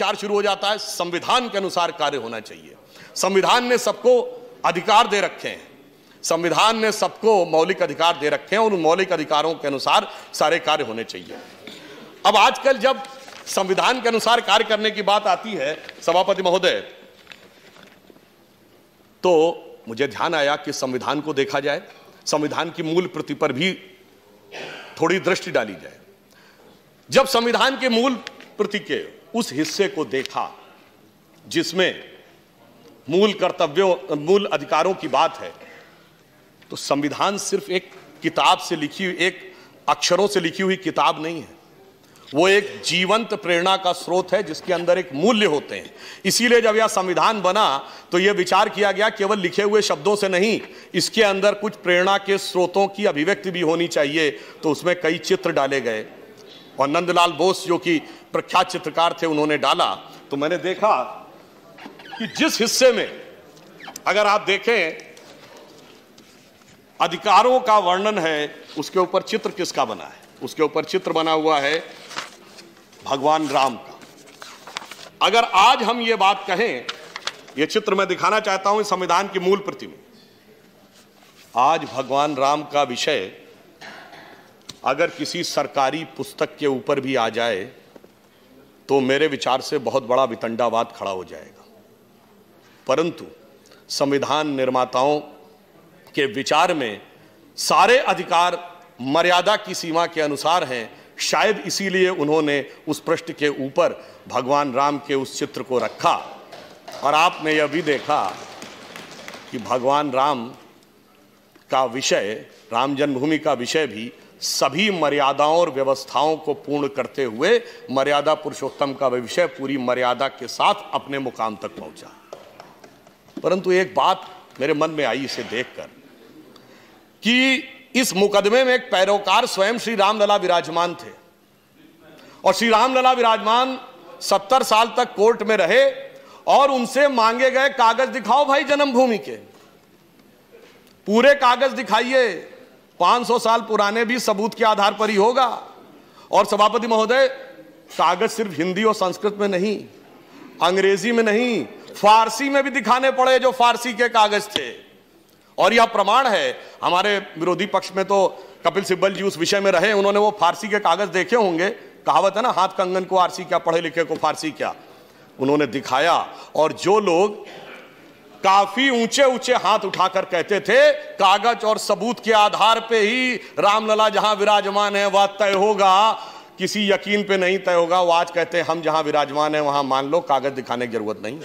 विचार शुरू हो जाता है, संविधान के अनुसार कार्य होना चाहिए। संविधान ने सबको अधिकार दे रखे हैं, संविधान ने सबको मौलिक अधिकार दे रखे हैं और उन मौलिक अधिकारों के अनुसार सारे कार्य होने चाहिए। अब आजकल जब संविधान के अनुसार कार्य करने की बात आती है सभापति महोदय, तो मुझे ध्यान आया कि संविधान को देखा जाए, संविधान की मूल प्रति पर भी थोड़ी दृष्टि डाली जाए। जब संविधान के मूल प्रति के उस हिस्से को देखा जिसमें मूल कर्तव्यों, मूल अधिकारों की बात है, तो संविधान सिर्फ एक किताब से लिखी हुई, एक अक्षरों से लिखी हुई किताब नहीं है। वो एक जीवंत प्रेरणा का स्रोत है जिसके अंदर एक मूल्य होते हैं। इसीलिए जब यह संविधान बना तो यह विचार किया गया केवल लिखे हुए शब्दों से नहीं, इसके अंदर कुछ प्रेरणा के स्रोतों की अभिव्यक्ति भी होनी चाहिए। तो उसमें कई चित्र डाले गए और नंदलाल बोस जो कि प्रख्यात चित्रकार थे, उन्होंने डाला। तो मैंने देखा कि जिस हिस्से में अगर आप देखें अधिकारों का वर्णन है, उसके ऊपर चित्र किसका बना है? उसके ऊपर चित्र बना हुआ है भगवान राम का। अगर आज हम ये बात कहें, ये चित्र मैं दिखाना चाहता हूं संविधान की मूल प्रति में, आज भगवान राम का विषय अगर किसी सरकारी पुस्तक के ऊपर भी आ जाए तो मेरे विचार से बहुत बड़ा वितंडावाद खड़ा हो जाएगा। परंतु संविधान निर्माताओं के विचार में सारे अधिकार मर्यादा की सीमा के अनुसार हैं। शायद इसीलिए उन्होंने उस पृष्ठ के ऊपर भगवान राम के उस चित्र को रखा। और आपने यह भी देखा कि भगवान राम का विषय, राम जन्मभूमि का विषय भी सभी मर्यादाओं और व्यवस्थाओं को पूर्ण करते हुए मर्यादा पुरुषोत्तम का विषय पूरी मर्यादा के साथ अपने मुकाम तक पहुंचा। परंतु एक बात मेरे मन में आई इसे देखकर कि इस मुकदमे में एक पैरोकार स्वयं श्री रामलला विराजमान थे और श्री रामलला विराजमान 70 साल तक कोर्ट में रहे और उनसे मांगे गए कागज दिखाओ भाई जन्मभूमि के, पूरे कागज दिखाइए, 500 साल पुराने भी सबूत के आधार पर ही होगा। और सभापति महोदय, कागज सिर्फ हिंदी और संस्कृत में नहीं, अंग्रेजी में नहीं, फारसी में भी दिखाने पड़े जो फारसी के कागज थे। और यह प्रमाण है, हमारे विरोधी पक्ष में तो कपिल सिब्बल जी उस विषय में रहे, उन्होंने वो फारसी के कागज देखे होंगे। कहावत है ना, हाथ कंगन को आरसी क्या, पढ़े लिखे को फारसी क्या। उन्होंने दिखाया और जो लोग काफी ऊंचे ऊंचे हाथ उठाकर कहते थे कागज और सबूत के आधार पे ही रामलला जहां विराजमान है वह तय होगा, किसी यकीन पे नहीं तय होगा, वो आज कहते हैं हम जहां विराजमान है वहां मान लो, कागज दिखाने की जरूरत नहीं।